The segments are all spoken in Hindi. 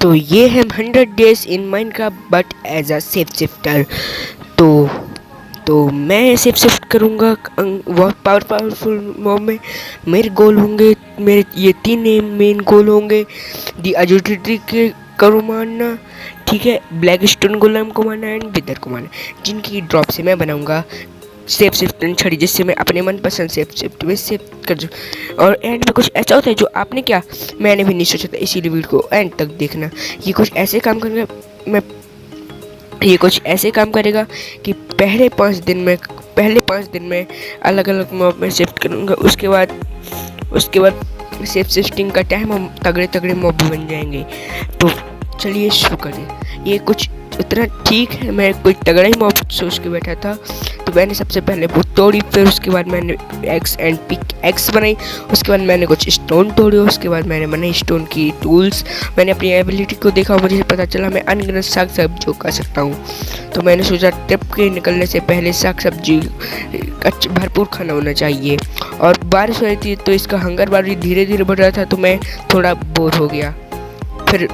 तो ये है 100 days in Minecraft but as a safe shifter. तो मैं सेफ शिफ्ट करूँगा बहुत पावरफुल मॉब में। मेरे गोल होंगे, मेरे ये 3 मेन गोल होंगे। दी अजूटिटी के करो मारना, ठीक है, ब्लैक स्टोन गोलम को मारना एंड विदर को मारना, जिनकी ड्रॉप से मैं बनाऊंगा सेफ शिफ्ट छड़ी, जिससे मैं अपने मनपसंद सेफ शिफ्ट में सेफ कर दूँ। और एंड में कुछ ऐसा होता है जो आपने क्या मैंने भी नहीं सोचा था, इसीलिए वीडियो को एंड तक देखना। ये कुछ ऐसे काम करेगा कि पहले 5 दिन में अलग अलग मॉब में शिफ्ट करूँगा। उसके बाद सेफ शिफ्टिंग का टाइम हम तगड़े मॉब बन जाएंगे। तो चलिए शुरू करें। ये कुछ उतना ठीक है, मैं कोई तगड़ा ही मॉब सोच के बैठा था, तो मैंने सबसे पहले वो तोड़ी, फिर उसके बाद मैंने एक्स एंड पिक एक्स बनाई, उसके बाद मैंने कुछ स्टोन तोड़े, उसके बाद मैंने बनाई स्टोन की टूल्स। मैंने अपनी एबिलिटी को देखा, मुझे पता चला मैं अनगिनत साग सब्जी कर सकता हूँ। तो मैंने सोचा ट्रिप के निकलने से पहले साग सब्जी भरपूर खाना होना चाहिए। और बारिश हो रही थी तो इसका हंगर बार भी धीरे धीरे बढ़ रहा था, तो मैं थोड़ा बोर हो गया। फिर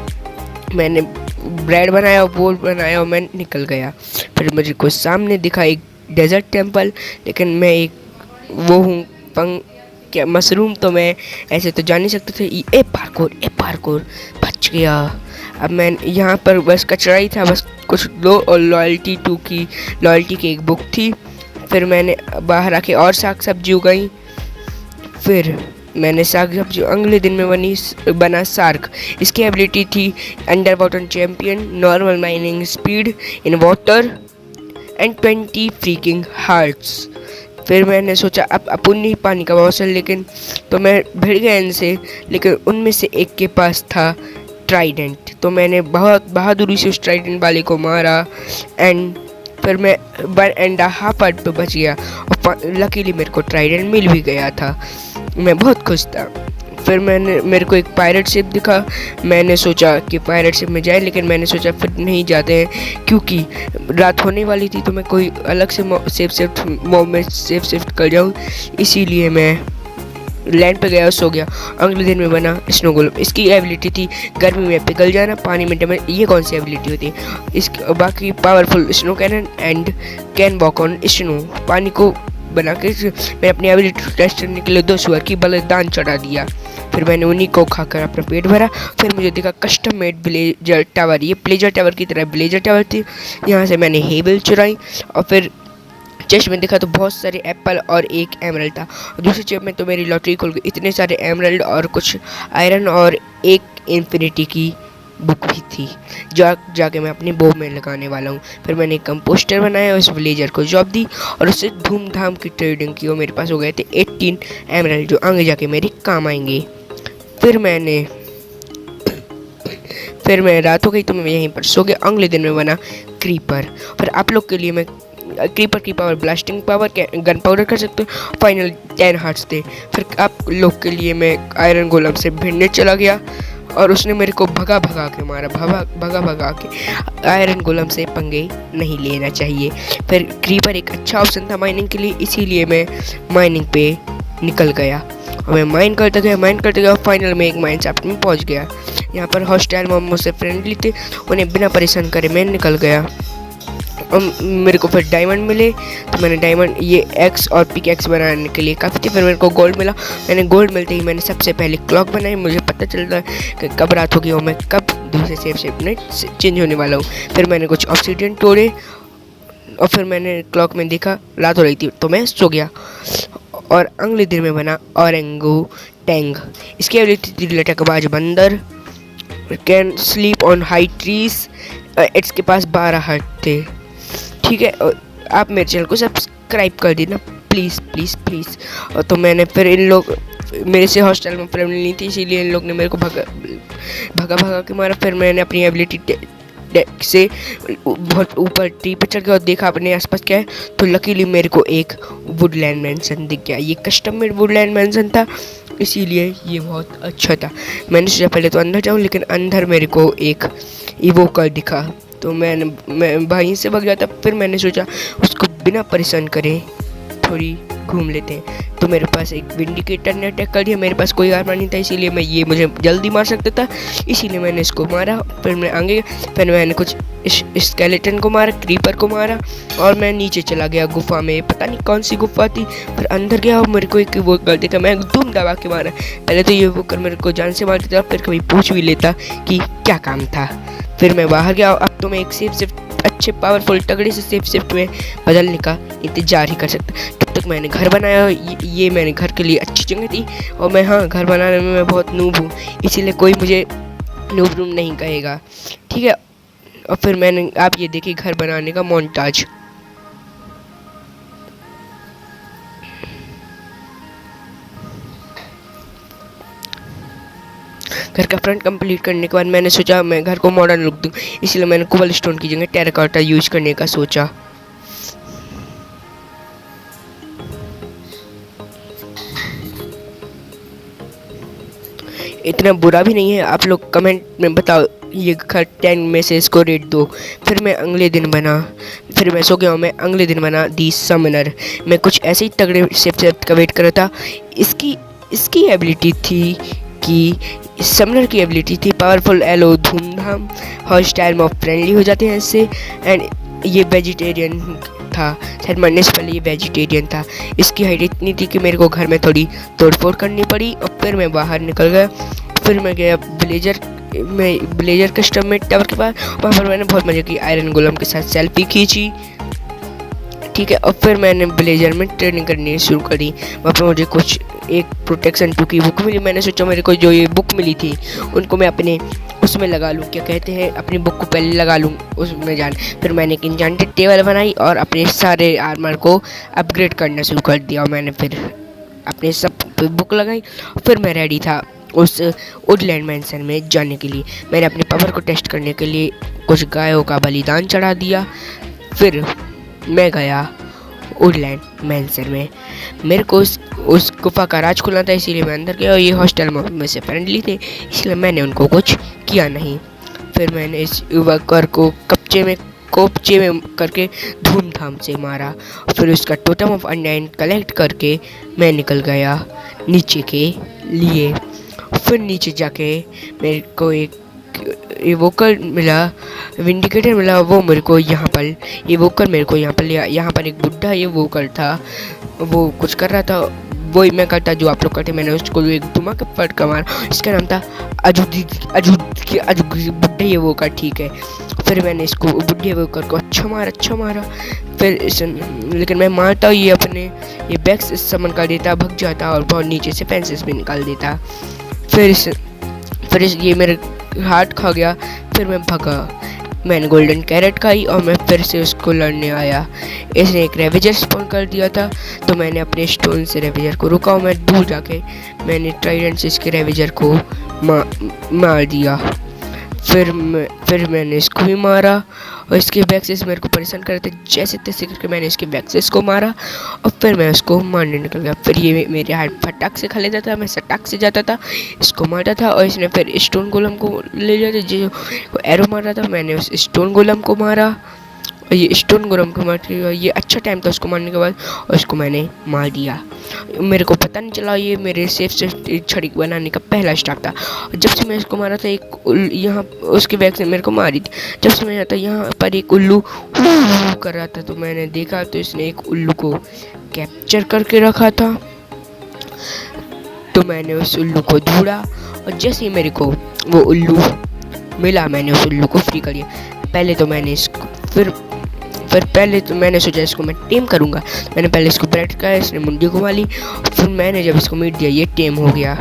मैंने ब्रेड बनाया और बोल बनाया और मैं निकल गया। फिर मुझे कुछ सामने दिखा एक डेजर्ट टेंपल, लेकिन मैं एक वो हूँ क्या मशरूम, तो मैं ऐसे तो जा नहीं सकते थे। ए पार्कोर बच गया। अब मैं यहाँ पर बस कचरा ही था, बस कुछ लो और लॉयल्टी की एक बुक थी। फिर मैंने बाहर आके और साग सब्जी उगाई। फिर मैंने साग सब्जी अगले दिन में बना सार्क। इसकी एबिलिटी थी under water champion, normal mining speed in water and 20 freaking hearts. फिर मैंने सोचा अब अपन नहीं पानी का मौसम, लेकिन तो मैं भिड़ गया इनसे, लेकिन उनमें से एक के पास था ट्राइडेंट, तो मैंने बहुत बहादुरी से उस ट्राइडेंट वाले को मारा एंड फिर मैं 1.5 हार्ट पे बच गया। और लकीली मेरे को ट्राइडेंट मिल भी गया था, मैं बहुत खुश था। फिर मेरे को एक पायरेट शिप दिखा, मैंने सोचा कि पायरेट शिप में जाए, लेकिन मैंने सोचा फिर नहीं जाते हैं क्योंकि रात होने वाली थी, तो मैं कोई अलग से सेफ शिफ्ट कर जाऊँ, इसीलिए मैं लैंड पे गया और सो गया। अगले दिन में बना स्नो गोलम। इसकी एबिलिटी थी गर्मी में पिघल जाना, पानी में डैमेज। ये कौन सी एबिलिटी होती है? इसकी बाकी powerful snow cannon and can walk on snow. पानी को बना के मैंने अपनी एबिलिटी टेस्ट करने के लिए 2 सुअर की बलिदान चढ़ा दिया। फिर मैंने उन्हीं को खाकर अपना पेट भरा। फिर मुझे दिखा कस्टम मेड ब्लेजर टावर। ये प्लेजर टावर की तरह ब्लेजर टावर थी। यहाँ से मैंने हेबल चुराई और फिर चेस्ट में देखा तो बहुत सारे एप्पल और एक एमरल्ड था। दूसरी चेस्ट में तो मेरी लॉटरी खुल गई, इतने सारे एमरल्ड और कुछ आयरन और एक इन्फिनिटी की बुक भी थी, जाके मैं अपनी बो में लगाने वाला हूँ। फिर मैंने एक कंपोस्टर बनाया, उस विलेजर को जॉब दी और उससे धूमधाम की ट्रेडिंग की और मेरे पास हो गए थे 18 एमरल्ड, जो आगे जाके मेरे काम आएंगे। फिर मैं रात हो गई तो मैं यहीं पर सो गया। अगले दिन में बना क्रीपर। फिर आप लोग के लिए मैं क्रीपर की power, blasting power, gun powder कर सकते हो। फाइनल 10 हार्ट्स थे। फिर आप लोग के लिए मैं आयरन गोलम से भिड़ने चला गया और उसने मेरे को भगा के मारा। भगा के आयरन गोलम से पंगे नहीं लेना चाहिए। फिर क्रीपर एक अच्छा ऑप्शन था माइनिंग के लिए, इसीलिए मैं माइनिंग पे निकल गया और मैं माइन करते गया। फाइनल में एक माइन शाफ्ट में पहुंच गया। यहाँ पर हॉस्टाइल मॉब मुझसे फ्रेंडली थे, उन्हें बिना परेशान करे मैं निकल गया। और मेरे को फिर डायमंड मिले, तो मैंने डायमंड ये एक्स और पिक एक्स बनाने के लिए काफ़ी थी। फिर मेरे को गोल्ड मिला। मैंने गोल्ड मिलते ही मैंने सबसे पहले क्लॉक बनाई। मुझे पता चलता है कि कब रात होगी और मैं कब दूसरे सेफ शिप में चेंज होने वाला हूँ। फिर मैंने कुछ ऑब्सीडियन तोड़े और फिर मैंने क्लॉक में देखा रात हो रही थी, तो मैं सो गया। और अगले दिन में बना औरंगू टैंग। इसकी एबिलिटी थी लटकबाज बंदर, can sleep on high trees. इसके पास 12 हार्ट थे, ठीक है। और आप मेरे चैनल को सब्सक्राइब कर देना प्लीज़। और तो मैंने फिर इन लोग मेरे से हॉस्टल में फ्रेंडली नहीं थी, इसीलिए इन लोग ने मेरे को भगा के मारा। फिर मैंने अपनी एबिलिटी से बहुत ऊपर ट्री पर चढ़ गया और देखा अपने आसपास क्या है, तो लकीली मेरे को एक वुडलैंड मैंसन दिख गया। ये कस्टम मेड वुडलैंड मैंसन था, इसीलिए ये बहुत अच्छा था। मैंने सोचा पहले तो अंदर जाऊँ, लेकिन अंदर मेरे को एक इवोकर दिखा, तो मैं भाई से भाग जाता। फिर मैंने सोचा उसको बिना परेशान करे थोड़ी घूम लेते हैं। तो मेरे पास एक विंडिकेटर ने अटैक कर दिया, मेरे पास कोई आर्मर नहीं था, इसीलिए ये मुझे जल्दी मार सकता था, इसीलिए मैंने इसको मारा। फिर मैं आगे फिर मैंने कुछ स्केलेटन को मारा, क्रीपर को मारा और मैं नीचे चला गया गुफा में। पता नहीं कौन सी गुफा थी, फिर अंदर गया और मेरे को एक वो कर देखा, मैं धूम दबा के मारा। पहले तो ये वो कर मेरे को जान से मार देता, फिर कभी पूछ भी लेता कि क्या काम था। फिर मैं बाहर गया। अब तो मैं एक सेफ शिफ्ट अच्छे पावरफुल तगड़े से सेफ शिफ्ट में बदलने का इंतजार ही कर सकता। तब तक मैंने घर बनाया। ये मैंने घर के लिए अच्छी जगह थी और मैं घर बनाने में मैं बहुत नूब हूँ, इसीलिए कोई मुझे नूब रूम नहीं कहेगा, ठीक है। और फिर मैंने आप ये देखिए घर बनाने का मोन्टाज। घर का फ्रंट कंप्लीट करने के बाद मैंने सोचा मैं घर को मॉडर्न लुक दूँ, इसलिए मैंने कोबल स्टोन की जगह टेराकोटा यूज करने का सोचा। इतना बुरा भी नहीं है। आप लोग कमेंट में बताओ ये घर 10 में से इसको रेट दो। फिर मैं अगले दिन बना, फिर मैं सो गया हूँ। मैं अगले दिन बना दी समनर। मैं कुछ ऐसे ही तगड़े सेप का वेट कर रहा था। इसकी एबिलिटी थी कि समनर की एबिलिटी थी पावरफुल एलो, धूमधाम, हर स्टाइल में फ्रेंडली हो जाते हैं इससे। एंड ये वेजिटेरियन था, शायद मरने से पहले ये वेजिटेरियन था। इसकी हाइट इतनी थी कि मेरे को घर में थोड़ी तोड़फोड़ करनी पड़ी और फिर मैं बाहर निकल गया। फिर मैं गया ब्लेजर कस्टम टावर के पास, वहाँ पर मैंने बहुत मज़े की, आयरन गोलम के साथ सेल्फी खींची, ठीक है। और फिर मैंने ब्लेजर में ट्रेनिंग करनी शुरू करी। वहाँ पर मुझे कुछ एक प्रोटेक्शन 2 की बुक मिली। मैंने सोचा मेरे को जो ये बुक मिली थी उनको मैं अपने उसमें लगा लूँ, क्या कहते हैं, अपनी बुक को पहले लगा लूँ उसमें जान। फिर मैंने एक इंचेंटेड टेबल बनाई और अपने सारे आर्मर को अपग्रेड करना शुरू कर दिया। और मैंने फिर अपने सब बुक लगाई। फिर मैं रेडी था उस वुडलैंड मैंसन में जाने के लिए। मैंने अपने पावर को टेस्ट करने के लिए कुछ गायों का बलिदान चढ़ा दिया। फिर मैं गया वुडलैंड मैंसन में। मेरे को उस गुफा का राज खुलना था, इसीलिए मैं अंदर गया। और ये हॉस्टल में से फ्रेंडली थे, इसलिए मैंने उनको कुछ किया नहीं। फिर मैंने इस युवक को कोपचे में करके धूमधाम से मारा। फिर उसका टोटम ऑफ अनडाइन कलेक्ट करके मैं निकल गया नीचे के लिए। फिर नीचे जाके मेरे को एक वोकर मिला, विंडिकेटर मिला। वो मेरे को यहाँ पर ये वोकर मेरे को यहाँ पर लिया। यहाँ पर एक बुढ़ा ये वोकर था, वो कुछ कर रहा था, वही मैं करता जो आप लोग करते। मैंने उसको एक धुमा के पट का मारा। इसका नाम था अजू बुढ़े ये वोकर, ठीक है। फिर मैंने इसको बुढ़े वोकर को अच्छा मारा। फिर लेकिन मैं मारता ये अपने ये बैग्स समन कर देता, भग जाता और बहुत नीचे से फेंसेस भी निकाल देता। फिर ये मेरे हार्ट खा गया। फिर मैं भगा, मैंने गोल्डन कैरेट खाई और मैं फिर से उसको लड़ने आया। इसने एक रेवेजर स्पॉन कर दिया था, तो मैंने अपने स्टोन से रेवेजर को रुका और मैं दूर जाके मैंने ट्राइडेंट से इसके रेवेजर को मार दिया। फिर मैंने इसको भी मारा और इसके बैक्सेस मेरे को परेशान कर रहे थे। जैसे तैसे करके मैंने इसके बैक्सेस को मारा और फिर मैं उसको मारने निकल गया। फिर ये मेरे हाथ फटाक से खा लेता था, मैं सटाक से जाता था, इसको मारता था। और इसने फिर स्टोन गोलम को ले लिया था, जो एरो मार रहा था। मैंने उस स्टोन गोलम को मारा और ये स्टोन गोलम को मार दिया। ये अच्छा टाइम था उसको मारने के बाद, और इसको मैंने मार दिया। मेरे को पता नहीं चला ये मेरे सेफ से छड़ी बनाने का पहला स्टेप था। जब से मैं इसको मारा था एक यहाँ उसके बैग से मेरे को मारी थी। जब से मैं आता यहाँ पर एक उल्लू कर रहा था, तो मैंने देखा तो इसने एक उल्लू को कैप्चर करके रखा था। तो मैंने उस उल्लू को ढूंढा और जैसे ही मेरे को वो उल्लू मिला मैंने उस उल्लू को फ्री कर दिया। पहले तो मैंने इसको पहले तो मैंने सोचा इसको मैं टेम करूँगा। मैंने पहले इसको ब्रेड का, इसने मुंडी घुमा ली। फिर मैंने जब इसको मीट दिया ये टेम हो गया।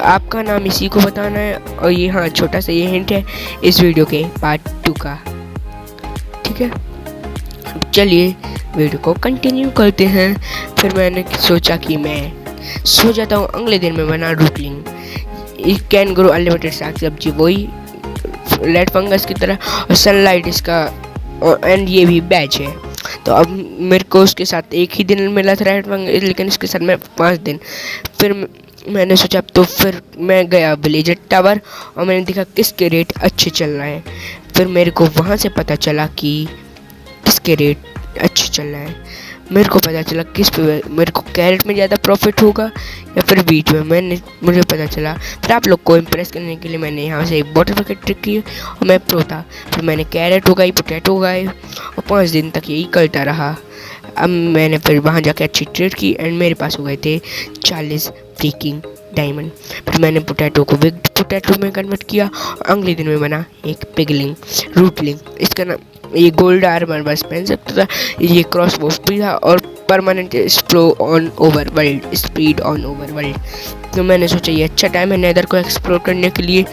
आपका नाम इसी को बताना है। और ये छोटा सा ये हिंट है इस वीडियो के पार्ट 2 का, ठीक है। चलिए वीडियो को कंटिन्यू करते हैं। फिर मैंने सोचा कि मैं सो जाता हूँ। अगले दिन में बना रूटलिंग, इट कैन ग्रो अनलिमिटेड साग सब्जी, वही रेड फंगस की तरह, और सनलाइट इसका, एंड ये भी बैच है। तो अब मेरे को उसके साथ एक ही दिन मिला था रेड फंगस, लेकिन इसके साथ मैं 5 दिन। फिर मैंने सोचा तो फिर मैं गया विलेजर टावर और मैंने देखा किसके रेट अच्छे चल रहे हैं। फिर मेरे को वहाँ से पता चला कि किसके रेट अच्छे चल रहे हैं। मेरे को पता चला किस पे मेरे को कैरेट में ज़्यादा प्रॉफिट होगा या फिर बीट में, मुझे पता चला। फिर आप लोग को इम्प्रेस करने के लिए मैंने यहाँ से एक बॉटल पैकेट ट्रिक की और मैं प्रो था। फिर मैंने कैरेट उगाई, पोटैटो उगाए और 5 दिन तक यही करता रहा। अब मैंने फिर वहाँ जाके अच्छी ट्रेड की एंड मेरे पास हो गए थे 40 फ्रीकिंग डायमंड। फिर मैंने पोटैटो को बिग पोटैटो में कन्वर्ट किया और अगले दिन में बना एक पिगलिंग रूटलिंग। इसका नाम, ये गोल्ड आर्मर बस पहन सकता था, ये क्रॉस बो भी था और permanent speed on over world. तो मैंने सोचा ये अच्छा टाइम है नेदर को एक्सप्लोर करने के लिए,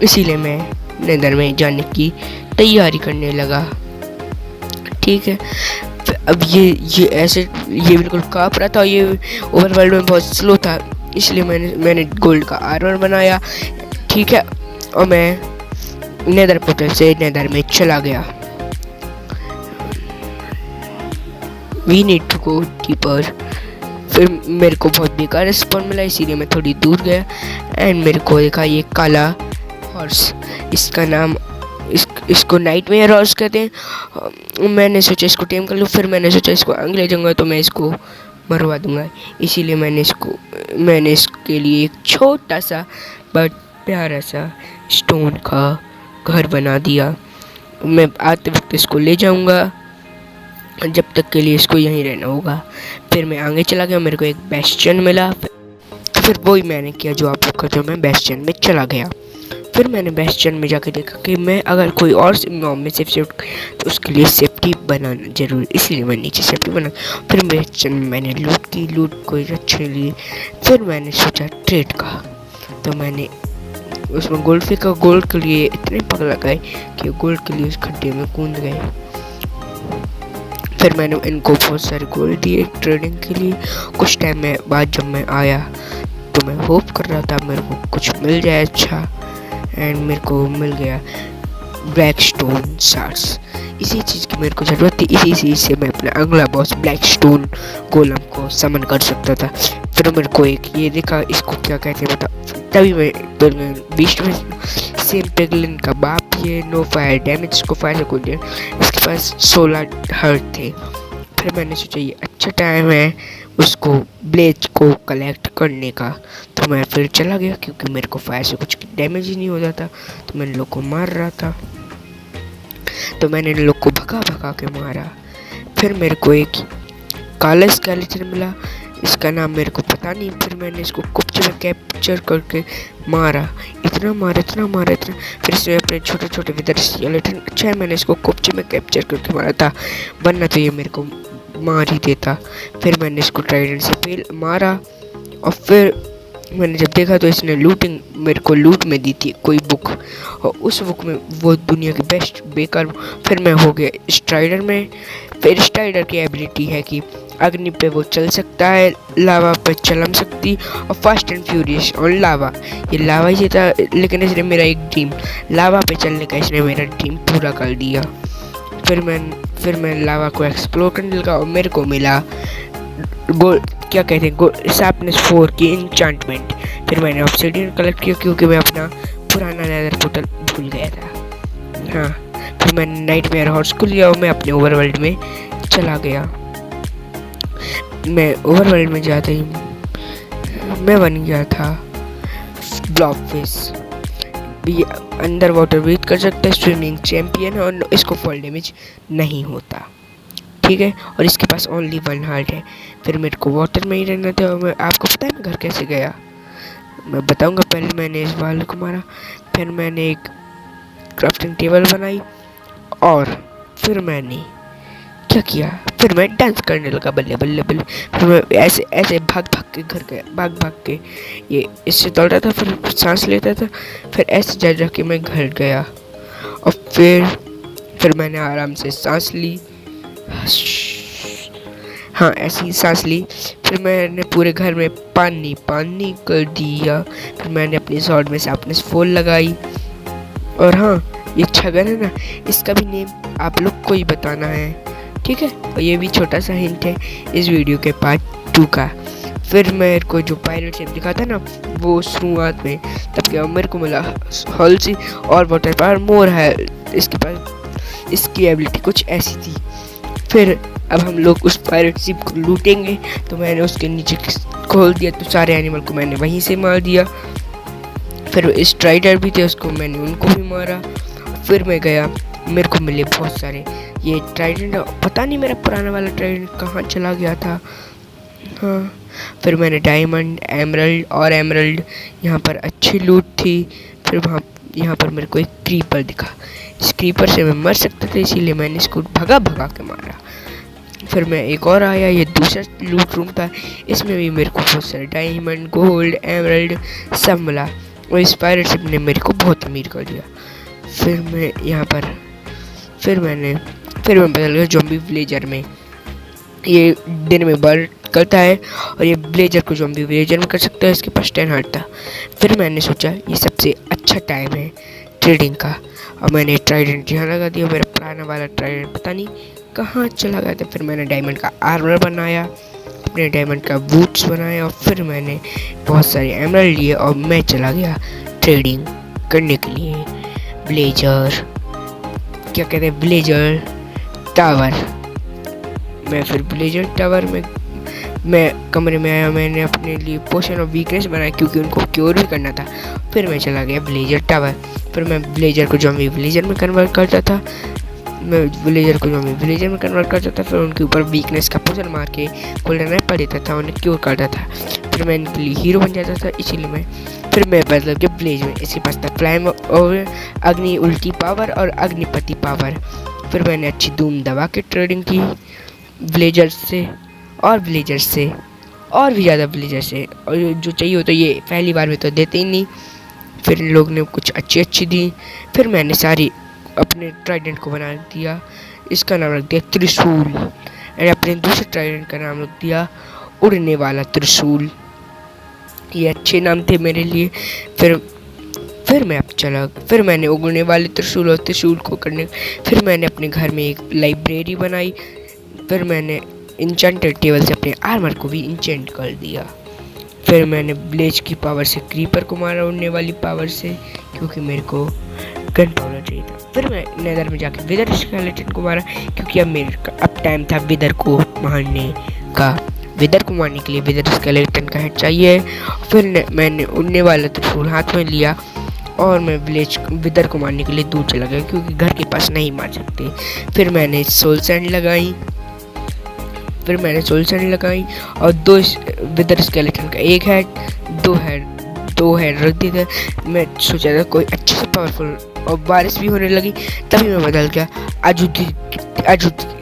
इसीलिए मैं नेदर में जाने की तैयारी करने लगा। ठीक है, अब ये ऐसे ये बिल्कुल काँप रहा था, ये ओवर वर्ल्ड में बहुत स्लो था, इसलिए मैंने गोल्ड का आर्मर बनाया। ठीक है, और मैं नेदर पोर्टल से नेदर में चला गया। We need to go deeper. फिर मेरे को बहुत बेकार रिस्पॉन्स मिला, इसीलिए मैं थोड़ी दूर गया एंड मेरे को देखा ये काला हॉर्स। इसका नाम इसको नाइटमेयर हॉर्स कहते हैं। मैंने सोचा इसको टेम कर लूँ, फिर मैंने सोचा इसको आग ले जाऊँगा तो मैं इसको मरवा दूँगा, इसीलिए मैंने इसके लिए एक छोटा सा बट प्यारा सा स्टोन का घर बना दिया। मैं आते वक्त इसको ले जाऊँगा, जब तक के लिए इसको यहीं रहना होगा। फिर मैं आगे चला गया, मेरे को एक बेस्टियन मिला, फिर वही मैंने किया जो आप लोग करते हो, मैं बेस्टियन में चला गया। फिर मैंने बेस्टियन में जाकर देखा कि मैं अगर कोई और मॉब में शिफ्ट तो उसके लिए सेफ्टी बनाना जरूर, इसलिए मैं नीचे सेफ्टी बना। फिर बेस्टियन में मैंने लूट को अच्छे लिए। फिर मैंने सोचा ट्रेड का, तो मैंने उसमें गोल्ड फेंका। गोल्ड के लिए इतने पगला गए कि गोल्ड के लिए उस खड्डे में कूद गए। फिर मैंने इनको बहुत सारे गोल्ड दिए ट्रेडिंग के लिए। कुछ टाइम में बाद जब मैं आया तो मैं होप कर रहा था मेरे को कुछ मिल जाए अच्छा, एंड मेरे को मिल गया ब्लैक स्टोन शार्ड्स। इसी चीज़ की मेरे को ज़रूरत थी, इसी चीज़ से मैं अपना अगला बॉस ब्लैक स्टोन गोलम को समन कर सकता था। फिर मेरे को एक ये देखा, इसको क्या कहते हैं बता, तभी मैं बीस्ट में सेम पेगलिन का बाप, ये नो फायर डैमेज को फायर से कोई दे, इसके पास 16 हर्ट थे। फिर मैंने सोचा ये अच्छा टाइम है उसको ब्लेज को कलेक्ट करने का, तो मैं फिर चला गया क्योंकि मेरे को फायर से कुछ डैमेज ही नहीं होता था, तो मैं इन लोग को मार रहा था। तो मैंने इन लोग को भगा के मारा। फिर मेरे को एक काला स्केलेटन मिला, इसका नाम मेरे को पता नहीं। फिर मैंने इसको कुप्चे में कैप्चर करके मारा, इतना मारा। फिर इसमें अपने छोटे छोटे विदर स्केलेटन, अच्छा है मैंने इसको कुप्चे में कैप्चर करके मारा था, वरना तो ये मेरे को मार ही देता। फिर मैंने इसको ट्राइडेंट से मारा और फिर मैंने जब देखा तो इसने मेरे को लूट में दी थी कोई बुक, और उस बुक में वो दुनिया की बेस्ट बेकार। फिर मैं हो गया स्ट्राइडर में। फिर स्ट्राइडर की एबिलिटी है कि अग्नि पे वो चल सकता है, लावा पे चलम सकती, और फास्ट एंड फ्यूरियस और लावा। ये लावा ही था, लेकिन इसने मेरा एक ड्रीम लावा पे चलने का इसने मेरा ड्रीम पूरा कर दिया। फिर मैं लावा को एक्सप्लोर करने लगा और मेरे को मिला क्या कहते हैं शार्पनेस 4 की इंचांटमेंट। फिर मैंने ऑब्सिडियन कलेक्ट किया क्योंकि मैं अपना पुराना नेदर पोर्टल भूल गया था। हाँ, फिर मैंने नाइटमेयर हॉर्स को लिया और मैं अपने ओवरवर्ल्ड में चला गया। मैं ओवरवर्ल्ड में जाते ही मैं बन गया था ब्लॉबफिश। ये अंडर वाटर ब्रीथ कर सकता है, स्विमिंग चैंपियन है और इसको फॉल डैमेज नहीं होता। ठीक है, और इसके पास ओनली 1 हार्ट है। फिर मेरे को वाटर में ही रहना था और आपको पता है मैं घर कैसे गया, मैं बताऊंगा। पहले मैंने इस वाल को मारा, फिर मैंने एक क्राफ्टिंग टेबल बनाई और फिर मैंने क्या किया, फिर मैं डांस करने लगा बल्ले बल्ले बल्ले। फिर मैं ऐसे भाग के घर गया, भाग के ये इससे दौड़ रहा था, फिर सांस लेता था, फिर ऐसे जा के मैं घर गया और फिर मैंने आराम से सांस ली। हाँ, ऐसी ही सांस ली। फिर मैंने पूरे घर में पानी कर दिया। फिर मैंने अपनी सॉर्ड में शार्पनेस 4 लगाई। और हाँ, ये छगन है ना, इसका भी नेम आप लोग को ही बताना है, ठीक है। और ये भी छोटा सा हिंट है इस वीडियो के पार्ट 2 का। फिर मेरे को जो पायरेट शेप दिखा था ना वो शुरुआत में, तब क्या मेरे को मिला हॉल्सी और वाटर पावर मोर है। इसके पास इसकी एबिलिटी कुछ ऐसी थी फिर अब हम लोग उस पायरेट शिप को लूटेंगे। तो मैंने उसके नीचे खोल दिया, तो सारे एनिमल को मैंने वहीं से मार दिया। फिर स्ट्राइडर भी थे, उसको मैंने उनको भी मारा। फिर मैं गया, मेरे को मिले बहुत सारे ये ट्राइडेंट, पता नहीं मेरा पुराना वाला ट्राइडेंट कहाँ चला गया था। हाँ, फिर मैंने डायमंड, एमरल्ड यहाँ पर अच्छी लूट थी। फिर वहाँ यहाँ पर मेरे को एक क्रीपर दिखा, इस क्रीपर से मैं मर सकता था, इसीलिए मैंने इसको भगा के मारा। फिर मैं एक और आया, ये दूसरा लूट रूम था, इसमें भी मेरे को बहुत सारे डायमंड, गोल्ड, एमरल्ड सब मिला और इस पायरेट शिप ने मेरे को बहुत अमीर कर दिया। फिर मैं यहाँ पर फिर मैं बदल गया ज़ॉम्बी विलेजर में। ये दिन में बर्न करता है और ये ब्लेजर को ज़ॉम्बी विलेजर में कर सकता है, इसके पास 10 हार्ट था। फिर मैंने सोचा ये सबसे अच्छा टाइम है ट्रेडिंग का, और मैंने ट्राइडेंट यहाँ लगा दिया। मेरा पुराना वाला ट्राइडेंट पता नहीं कहाँ चला गया था। फिर मैंने डायमंड का आर्मर बनाया, अपने डायमंड का बूट्स बनाया, और फिर मैंने बहुत सारे एमरल्ड लिए और मैं चला गया ट्रेडिंग करने के लिए ब्लेजर, क्या कहते हैं, ब्लेजर टावर। मैं फिर ब्लेजर टावर में मैं कमरे में आया, मैंने अपने लिए पोशन ऑफ वीकनेस बनाया क्योंकि उनको क्योर भी करना था। फिर मैं चला गया ब्लेजर टावर। फिर मैं ब्लेजर को ज़ॉम्बी विलेजर में कन्वर्ट करता था, फिर उनके ऊपर वीकनेस का पोशन मार के गोल्डन एप्पल देता था, उन्हें क्योर करता था। फिर मैं इनके लिए हीरो बन जाता था, इसीलिए फिर मैं बदल गया ब्लेज में। इसके पास था फ्लैम और अग्नि उल्टी पावर और अग्निपति पावर। फिर मैंने अच्छी धूम दबा के ट्रेडिंग की ब्लेजर से और भी ज़्यादा ब्लेजर से, और जो चाहिए हो तो ये पहली बार में तो देते ही नहीं। फिर इन लोग ने कुछ अच्छी दी। फिर मैंने सारी अपने ट्राइडेंट को बना दिया, इसका नाम रख दिया त्रिशूल, और अपने दूसरे ट्राइडेंट का नाम रख दिया उड़ने वाला त्रिशूल। ये अच्छे नाम थे मेरे लिए। फिर मैंने उड़ने वाले त्रिशूल और त्रिशूल को फिर मैंने अपने घर में एक लाइब्रेरी बनाई। फिर मैंने इंचेंटेड टेबल से अपने आर्मर को भी इंचेंट कर दिया। फिर मैंने ब्लेज की पावर से क्रीपर को मारा, उड़ने वाली पावर से, क्योंकि मेरे को गन पाउडर चाहिए था। फिर मैं नेदर में जाके विदर स्केलेटन को मारा, क्योंकि अब टाइम था विदर को मारने का। विदर को मारने के लिए विदर स्केलेटन का हेड चाहिए। फिर मैंने उड़ने वाला त्रिशूल हाथ में लिया और मैं विदर को मारने के लिए दूर चला गया, क्योंकि घर के पास नहीं मार सकते। फिर मैंने सोल सैंड लगाई और 2 विदर स्केलेटन का एक हेड, दो हेड रख दिए थे। मैं सोचा था कोई अच्छे से पावरफुल, और बारिश भी होने लगी, तभी मैं बदल गया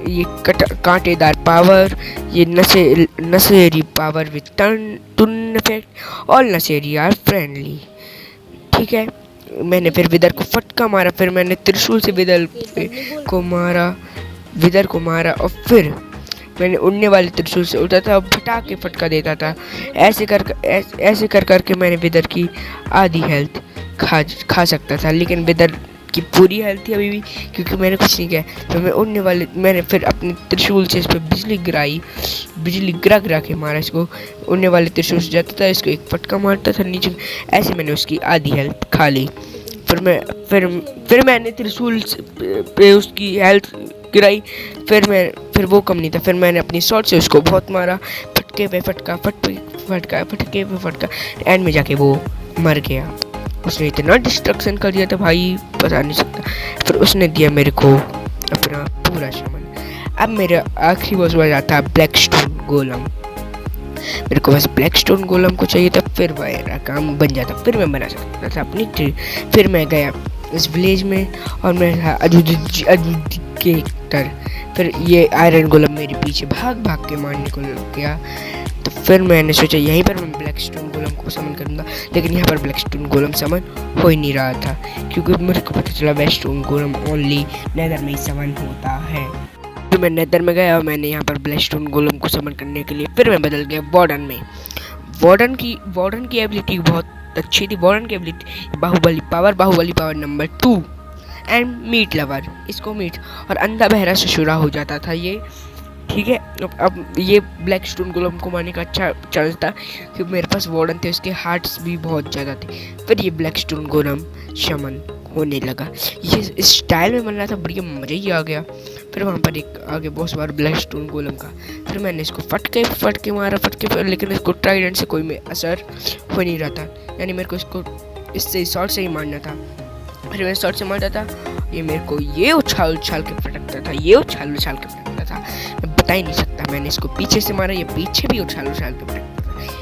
ये कांटेदार पावर, ये Nashri power with turn effect, और नशेरी आर फ्रेंडली। ठीक है, मैंने फिर विदर को फटका मारा। फिर मैंने त्रिशूल से विदर को मारा और फिर मैंने उड़ने वाले त्रिशूल से उड़ता था और फटा के फटका देता था। ऐसे कर करके मैंने विदर की आधी हेल्थ खा सकता था, लेकिन विदर की पूरी हेल्थ थी अभी भी, क्योंकि मैंने कुछ नहीं किया। तो मैंने फिर अपने त्रिशूल से इस पर बिजली गिरा के मारा इसको। उड़ने वाले त्रिशूल से जाता था, इसको एक फटका मारता था नीचे, ऐसे मैंने उसकी आधी हेल्थ खा ली। फिर मैंने त्रिशूल पे उसकी हेल्थ गिराई। फिर वो कम नहीं था, फिर मैंने अपनी शॉट से उसको बहुत मारा, फटके पे फटका, एंड में जाके वो मर गया। उसने इतना डिस्ट्रक्शन कर दिया था भाई, बता नहीं सकता। फिर उसने दिया मेरे को अपना पूरा सामान। अब मेरा आखिरी बॉस बचा था ब्लैकस्टोन गोलम। मेरे को बस ब्लैकस्टोन गोलम को चाहिए था, फिर मेरा काम बन जाता, फिर मैं बना सकता था अपनी ट्री। फिर मैं गया इस विलेज में और मैं था अजूदी के तर। फिर ये आयरन गोलम मेरे पीछे भाग के मारने को लग गया। तो फिर मैंने सोचा यहीं पर मैं ब्लैकस्टोन गोलम को समन करूँगा, लेकिन यहाँ पर ब्लैकस्टोन गोलम समन हो ही नहीं रहा था, क्योंकि मेरे को पता चला ब्लैकस्टोन गोलम ओनली नेदर में ही समन होता है। तो मैं नेदर में गया और मैंने यहाँ पर ब्लैकस्टोन गोलम को समन करने के लिए फिर मैं बदल गया वार्डन में। वार्डन की एबिलिटी बहुत अच्छी थी। वार्डन की ability Baahubali power number 2 and meat lover, इसको मीट और अंधा बहरा ससुरा हो जाता था ये। ठीक है, अब ये ब्लैकस्टोन गोलम को मारने का अच्छा चांस था, क्योंकि मेरे पास वार्डन थे, उसके हार्ट्स भी बहुत ज़्यादा थे। फिर ये ब्लैकस्टोन गोलम शमन होने लगा। ये इस स्टाइल में बन रहा था, बढ़िया मज़ा ही आ गया। फिर वहाँ पर एक आगे बहुत बार ब्लैक स्टोन गोलम का। फिर मैंने इसको फटके मारा लेकिन इसको ट्राइडेंट से कोई में असर हो नहीं रहा था, यानी मेरे को इसको इससे शॉर्ट से ही मारना था। फिर मैं शॉर्ट से मारता था, ये मेरे को ये उछाल के फटकता था, ये उछाल के फटकता था, मैं बता ही नहीं सकता। मैंने इसको पीछे से मारा, ये पीछे भी उछाल के फटकता था।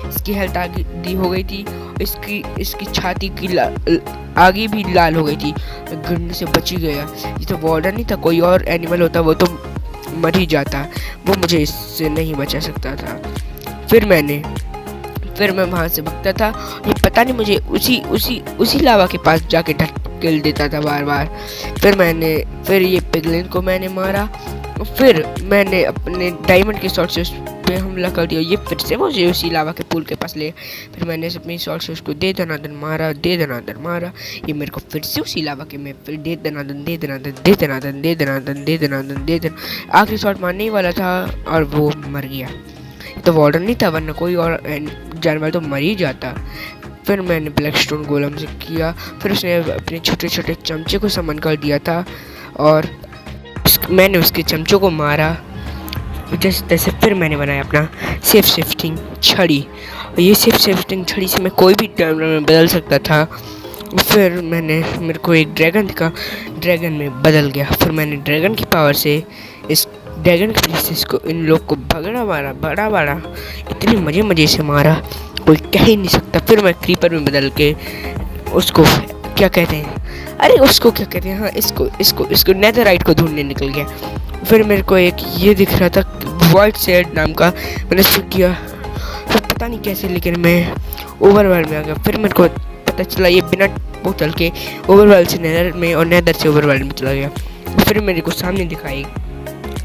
इसकी हेल्थ आगे हो गई थी, इसकी छाती की आगे भी लाल हो गई थी, गिरने से बच ही गया। ये तो वार्डन नहीं था, कोई और एनिमल होता वो तो मर ही जाता, वो मुझे इससे नहीं बचा सकता था। फिर मैं वहाँ से भागता था, ये पता नहीं मुझे उसी लावा के पास जाके ढकेल देता था बार बार। फिर ये पिगलिन को मैंने मारा, फिर मैंने अपने डायमंड के शॉट से उस पे हमला कर दिया, ये फिर से मुझे उसी लावा के पुल के पास ले। फिर मैंने अपनी शॉट से उसको दे दनादन मारा, ये मेरे को फिर से उसी लावा के में फिर दे दनादन आखिरी शॉट मारने ही वाला था और वो मर गया। तो वार्डन नहीं था, वरना कोई और जानवर तो मर ही जाता। फिर मैंने ब्लैक स्टोन गोलम से किया, फिर उसने अपने छोटे छोटे चमचे को समन कर दिया था और मैंने उसके चमचों को मारा जैसे तैसे। फिर मैंने बनाया अपना सेफ शिफ्टिंग छड़ी, और ये सेफ शिफ्टिंग छड़ी से मैं कोई भी जानवर में बदल सकता था। फिर मेरे को एक ड्रैगन दिखा, ड्रैगन में बदल गया। फिर मैंने ड्रैगन की पावर से इस ड्रैगन की वजह से इसको इन लोग को बड़ा इतने मज़े से मारा, कोई कह ही नहीं सकता। फिर मैं क्रीपर में बदल के उसको क्या कहते हैं, उसको क्या कहते हैं, हाँ इसको नेदरराइट को ढूंढने निकल गया। फिर मेरे को एक ये दिख रहा था वाइट शेड नाम का, मैंने उसको किया, फिर पता नहीं कैसे लेकिन मैं ओवरवर्ल्ड में आ गया। फिर मेरे को पता चला ये बिना बोतल के ओवरवर्ल्ड से नेदर में और नेदर से ओवरवर्ल्ड में चला गया। फिर मेरे को सामने दिखाई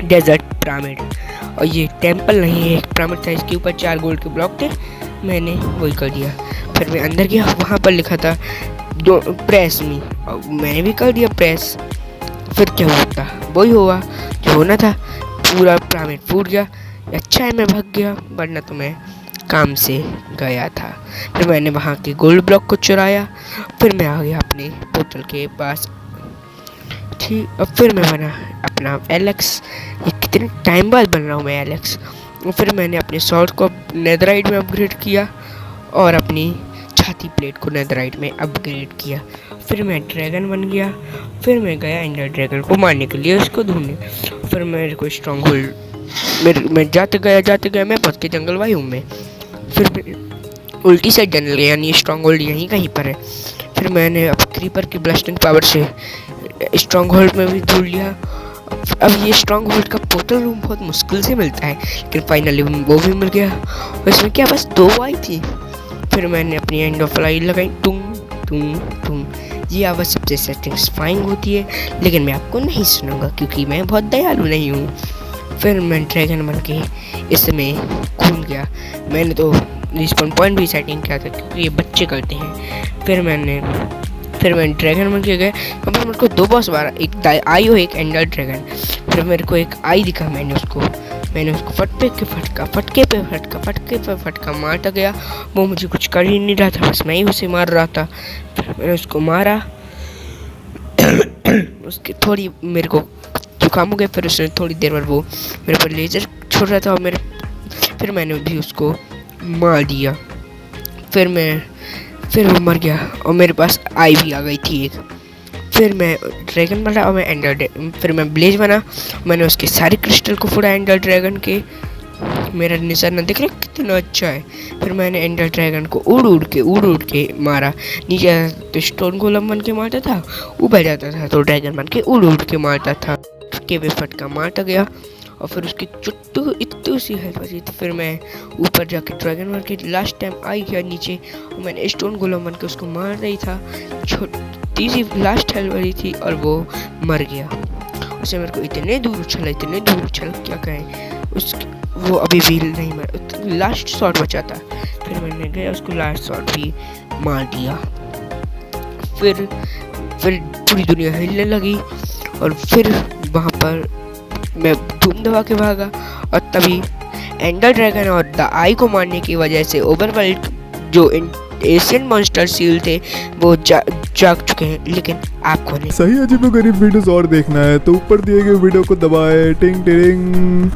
डेजर्ट पिरामिड, और ये टेंपल नहीं है, एक पिरामिड था, इसके ऊपर 4 गोल्ड के ब्लॉक थे, मैंने वही कर दिया। फिर मैं अंदर गया, वहाँ पर लिखा था प्रेस मी, और मैंने भी कर दिया प्रेस। फिर क्या होता, वही हुआ जो होना था, पूरा पिरामिड फूट गया। अच्छा है मैं भाग गया, वरना तो मैं काम से गया था। फिर मैंने वहाँ के गोल्ड ब्लॉक को चुराया, फिर मैं आ गया अपने पोर्टल के पास, ठीक। और फिर मैं बना अपना एलेक्स, ये कितने टाइम बाद बन रहा हूँ मैं एलेक्स। और फिर मैंने अपने शॉर्ट को नेदराइट में अपग्रेड किया और अपनी छाती प्लेट को नेदराइट में अपग्रेड किया। फिर मैं ड्रैगन बन गया, फिर मैं गया एंडर ड्रैगन को मारने के लिए, उसको ढूंढने। फिर मेरे को स्ट्रॉन्ग होल्ड मैं जाते गया मैं पहुँच के जंगल वायु में। फिर उल्टी साइड जाने लगा, यानी स्ट्रॉन्ग होल्ड यहीं कहीं पर है। फिर मैंने अब क्रीपर की ब्लास्टिंग पावर से स्ट्रॉन्ग होल्ड में भी ढूंढ लिया। अब ये स्ट्रॉन्ग होल्ड का पोर्टल रूम बहुत मुश्किल से मिलता है, लेकिन फाइनली वो भी मिल गया। उसमें क्या बस 2 आई थी। फिर मैंने अपनी एंड ऑफ लाइट लगाई, टूम। ये आवाज़ सबसे सेटिस्फाइंग होती है, लेकिन मैं आपको नहीं सुनूंगा क्योंकि मैं बहुत दयालु नहीं हूँ। फिर मैं ड्रैगन बन के इसमें कूद गया। मैंने तो रिस्पॉन पॉइंट भी सेटिंग किया था क्योंकि ये बच्चे करते हैं। फिर मैं ड्रैगन बन के गए, वहाँ पर मेरे को 2 बॉस मारा, एक आई और एक एंडर ड्रैगन। फिर मेरे को एक आई दिखा, मैंने उसको फटके पे फटका मारता गया। वो मुझे कुछ कर ही नहीं रहा था, बस मैं ही उसे मार रहा था। फिर मैंने उसको मारा, उसके मेरे को जुकाम हो गया। फिर उसने थोड़ी देर बाद वो मेरे पर लेजर छोड़ रहा था और फिर मैंने भी उसको मार दिया। फिर वो मर गया और मेरे पास आई भी आ गई थी एक। फिर मैं ड्रैगन बना और फिर मैं ब्लेज बना, मैंने उसके सारे क्रिस्टल को फोड़ा एंडर ड्रैगन के। मेरा निशाना देख रहे कितना अच्छा है। फिर मैंने एंडर ड्रैगन को उड़ के मारा। नीचे तो स्टोन गोलम बन के मारता था, ऊपर जाता था तो ड्रैगन बन के उड़ के मारता था। फटके पे फटका मारता गया और फिर उसकी चुट्टू इतनी सी हेल्प बची थी। फिर मैं ऊपर जाके ड्रैगन बन के लास्ट टाइम आई गया नीचे और मैंने स्टोन गोलम बन के उसको मार रही था। छोटी सी लास्ट हेल्प बची थी और वो मर गया। उसे मेरे को इतने दूर उछला क्या कहें, वो अभी भी नहीं मरा, लास्ट शॉट बचा था। फिर मैंने गया उसको लास्ट शॉट भी मार दिया। फिर पूरी दुनिया हिलने लगी और फिर वहाँ पर मैं धूम दबा के भागा और तभी एंडर ड्रैगन और द आई को मारने की वजह से ओवरवर्ल्ड जो एशियन मॉन्स्टर सील थे वो जाग चुके हैं, लेकिन आपको नहीं। सही अजीबोगरीब वीडियोस और देखना है तो ऊपर दिए गए वीडियो को दबाएं टिंग टिंग।